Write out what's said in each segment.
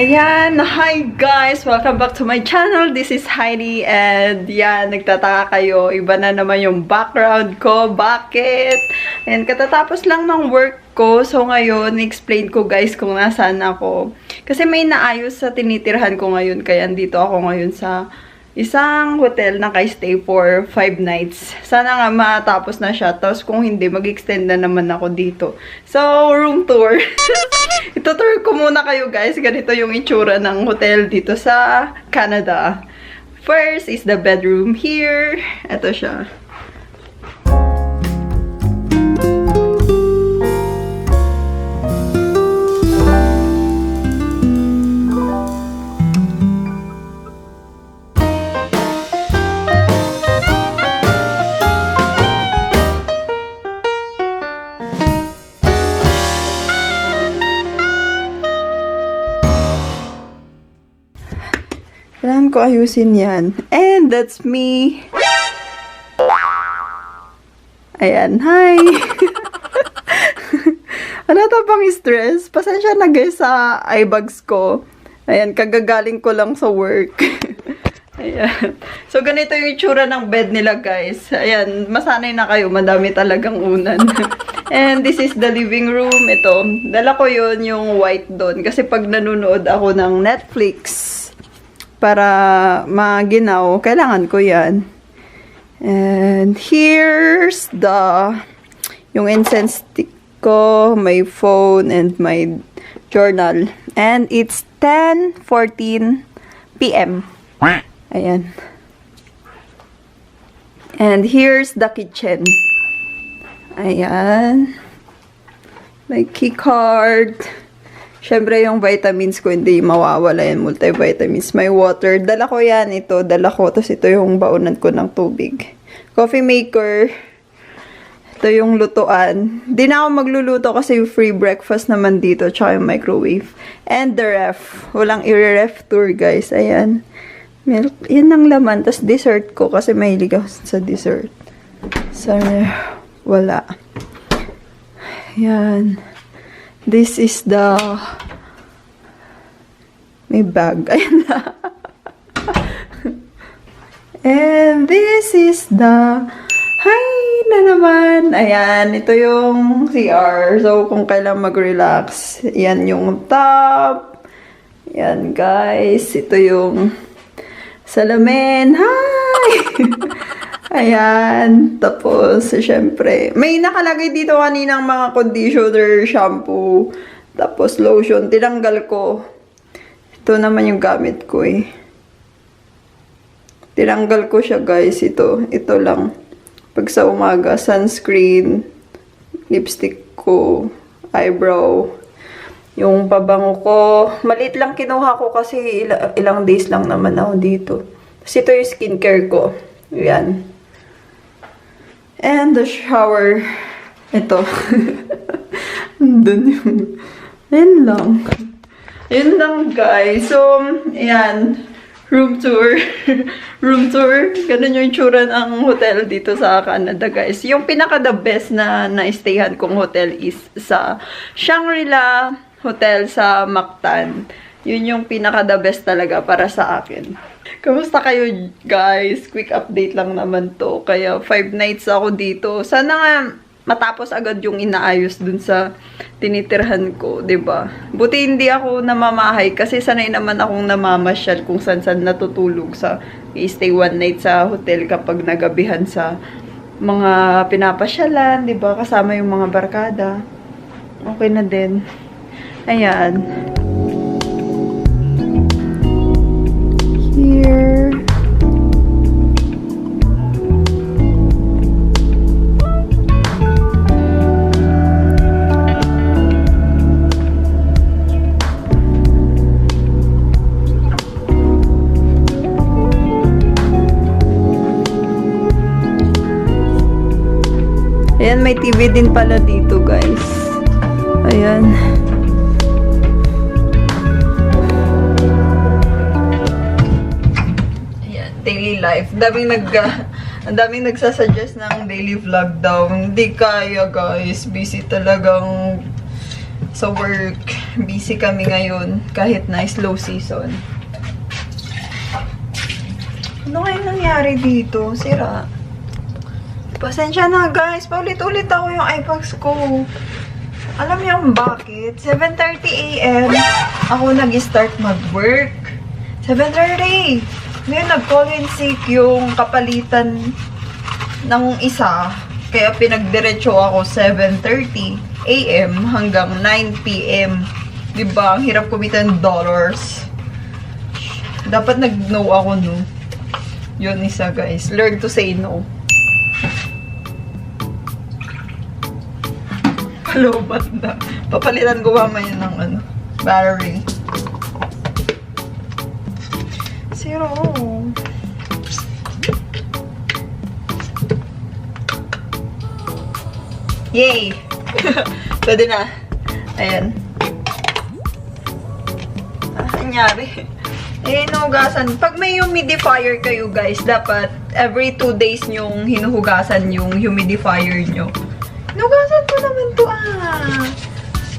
Ayan, hi guys! Welcome back to my channel. This is Heidi and yan, nagtataka kayo. Iba na naman yung background ko. Bakit? And katatapos lang ng work ko. So ngayon, explain ko guys kung nasaan ako. Kasi may naayos sa tinitirhan ko ngayon. Kaya andito ako ngayon sa isang hotel na stay for 5 nights. Sana nga matapos na siya. Tapos kung hindi, mag-extend na naman ako dito. So, room tour. Ito-tour ko muna kayo guys. Ganito yung itsura ng hotel dito sa Canada. First is the bedroom here. Ito siya. Kailangan ko ayusin yan. And that's me. Ayan, hi! Ano to pang stress? Pasensya na guys sa eye bags ko. Ayan, kagagaling ko lang sa work. Ayan. So, ganito yung itsura ng bed nila guys. Ayan, masanay na kayo. Madami talagang unan. And this is the living room. Ito, dala ko yun yung white doon. Kasi pag nanonood ako ng Netflix, para maginaw, kailangan ko yan. And here's yung incense stick ko, my phone, and my journal. And it's 10:14 p.m. Ayan. And here's the kitchen. Ayan. My key card. Siyempre, yung vitamins ko, hindi mawawala yan. Multivitamins. May water. Dala ko yan. Ito, dala ko. Tapos ito yung baunan ko ng tubig. Coffee maker. Ito yung lutuan. Di na ako magluluto kasi yung free breakfast naman dito. Tsaka yung microwave. And the ref. Walang i-ref tour, guys. Ayan. Milk. Yan ang laman. Tapos dessert ko kasi mahilig ako sa dessert. So, wala. Ayan. This is the may bag. Ayan na. And this is the hi na naman. Ayan, ito yung CR. So, kung kailan mag-relax. Yan yung top. Yan, guys. Ito yung salamin. Hi! Ayan. Tapos, syempre, may nakalagay dito kaninang mga conditioner, shampoo, tapos lotion. Tinanggal ko. Ito naman yung gamit ko eh. Tinanggal ko siya guys. Ito lang. Pag sa umaga, sunscreen, lipstick ko, eyebrow, yung pabango ko. Maliit lang kinuha ko kasi ilang days lang naman ako dito. Tapos ito yung skincare ko. Ayan. And the shower. Ito. Doon yung... Ayan lang. Ayan lang, guys. So, ayan. Room tour. Room tour. Ganun yung itsura ng hotel dito sa Canada, guys. Yung pinaka-the best na na-stayhan kong hotel is sa Shangri-La Hotel sa Mactan. Yun yung pinaka-the best talaga para sa akin. Kamusta kayo, guys? Quick update lang naman to. Kaya 5 nights ako dito. Sana nga matapos agad yung inaayos dun sa tinitirhan ko, 'di ba? Buti hindi ako namamahay kasi sanay naman akong namamasyal kung saan natutulog sa stay 1 night sa hotel kapag nagabihan sa mga pinapasyalan, 'di ba? Kasama yung mga barkada. Okay na din. Ayan. Here. Ayan, may TV din pala dito, guys. Ayan. Daily life. Ang daming nagsasuggest ng daily vlog daw. Hindi kaya, guys. Busy talagang sa work. Busy kami ngayon kahit na slow season. Ano kayong nangyari dito? Sira. Pasensya na guys. Paulit-ulit ako yung iPads ko. Alam niyo kung bakit? 7:30 AM ako nag-start mag-work. 7:30. Ngayon nag-call in sick yung kapalitan ng isa. Kaya pinagdiretso ako 7:30 AM hanggang 9 PM. Diba? Ang hirap kumita ng dollars. Dapat nag-no ako, no? Yun isa, guys. Learn to say no. Kalobat na. Papalitan ko mamaya ng battery. Zero. Yay! Pwede na. Ayan. Nangyari. Hinuhugasan. Pag may humidifier kayo, guys, dapat every 2 days nyong hinuhugasan yung humidifier nyo. Hinuhugasan ko naman to,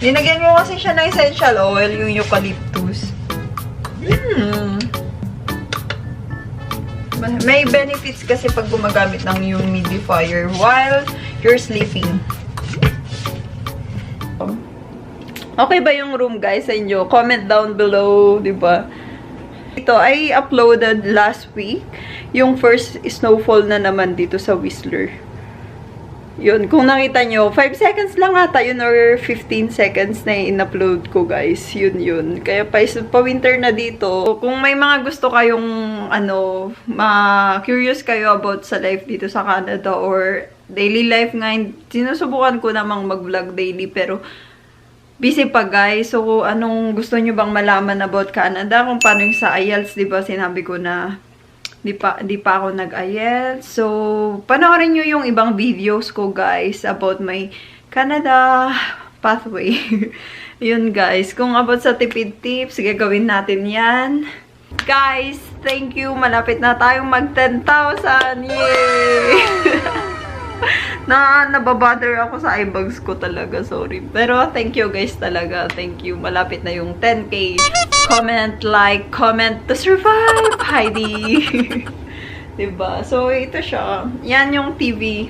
Linagyan ko kasi siya ng essential oil, yung eucalyptus. May benefits kasi pag gumagamit ng humidifier while you're sleeping. Okay ba yung room, guys, sa inyo? Comment down below, diba? Ito ay uploaded last week. Yung first snowfall na naman dito sa Whistler. Yun, kung nakita nyo, 5 seconds lang ata yun or 15 seconds na in-upload ko, guys. Yun. Kaya pa-winter na dito. Kung may mga gusto kayong, curious kayo about sa life dito sa Canada or daily life nga, sinusubukan ko namang mag-vlog daily pero busy pa, guys. So, anong gusto nyo bang malaman about Canada? Kung paano yung sa IELTS, diba? Sinabi ko na di pa ako nag-IELTS. So, panoorin nyo yung ibang videos ko, guys, about my Canada pathway. Yun, guys. Kung about sa tipid tips, gagawin natin yan. Guys, thank you. Malapit na tayong mag 10,000. Yay! Nababother ako sa eyebags ko talaga, sorry. Pero thank you, guys, talaga. Thank you. Malapit na yung 10K. Comment, like, comment to survive, Heidi. Diba? So, ito siya. Yan yung TV.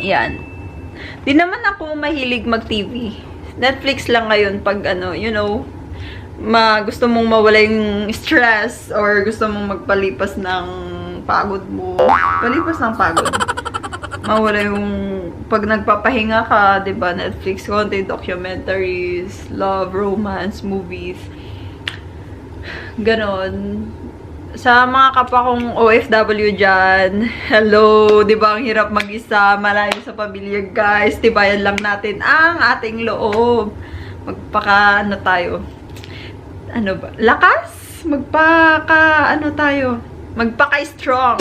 Yan. Di naman ako mahilig mag-TV. Netflix lang ngayon pag gusto mong mawala yung stress or gusto mong magpalipas ng pagod mo. Palipas ng pagod. Mawala yung pag nagpapahinga ka, diba? Netflix content, documentaries, love, romance, movies. Ganon. Sa mga kapwa kong OFW dyan, hello, diba? Ang hirap mag-isa, malayo sa pamilya, guys. Tibayan lang natin ang ating loob. Tayo? Lakas? Magpaka-strong.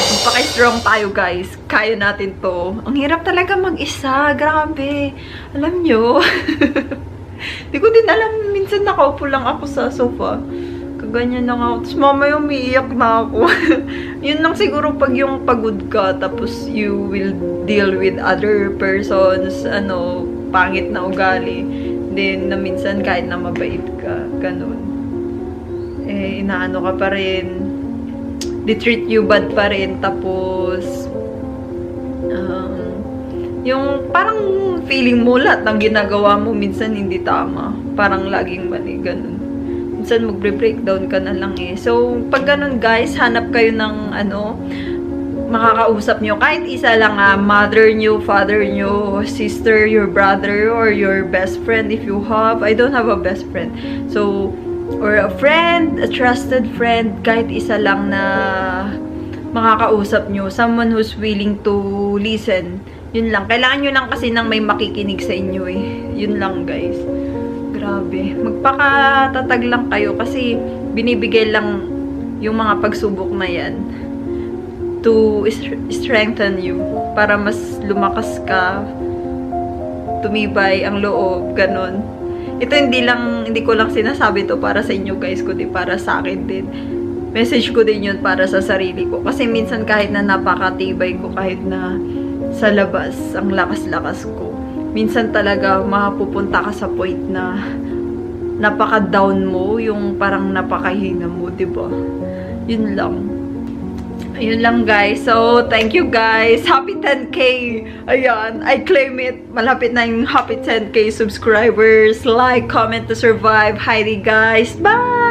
Magpaka-strong tayo, guys. Kaya natin to. Ang hirap talaga mag-isa. Grabe. Alam nyo. Di ko din alam. Minsan nakaupo lang ako sa sofa. Kaganyan lang ako. Tapos mamaya umiiyak na ako. Yun lang siguro pag yung pagod ka. Tapos you will deal with other persons. Pangit na ugali. Then, na minsan kahit na mabait ka. Ganun. Inaano ka pa rin. They treat you bad pa rin. Tapos, yung parang feeling mo lahat ng ginagawa mo minsan hindi tama. Parang laging mali, ganun. Minsan magbre-breakdown ka na lang eh. So, pag ganun, guys, hanap kayo ng makakausap nyo. Kahit isa lang mother nyo, father nyo, sister, your brother, or your best friend if you have. I don't have a best friend. So, or a friend, a trusted friend, kahit isa lang na makakausap nyo. Someone who's willing to listen. Yun lang. Kailangan nyo lang kasi nang may makikinig sa inyo eh. Yun lang, guys. Grabe. Magpakatatag lang kayo kasi binibigay lang yung mga pagsubok na yan to strengthen you. Para mas lumakas ka, tumibay ang loob, ganon. Ito hindi ko lang sinasabi to para sa inyo, guys, kundi para sa akin din. Message ko din yun para sa sarili ko. Kasi minsan kahit na napakatibay ko, kahit na sa labas, ang lakas-lakas ko, minsan talaga mapupunta ka sa point na napaka-down mo, yung parang napakahina mo, diba? Yun lang. Ayun lang guys. So, thank you guys. Happy 10K! Ayan, I claim it. Malapit na yung happy 10K subscribers. Like, comment to survive. Heidi guys. Bye!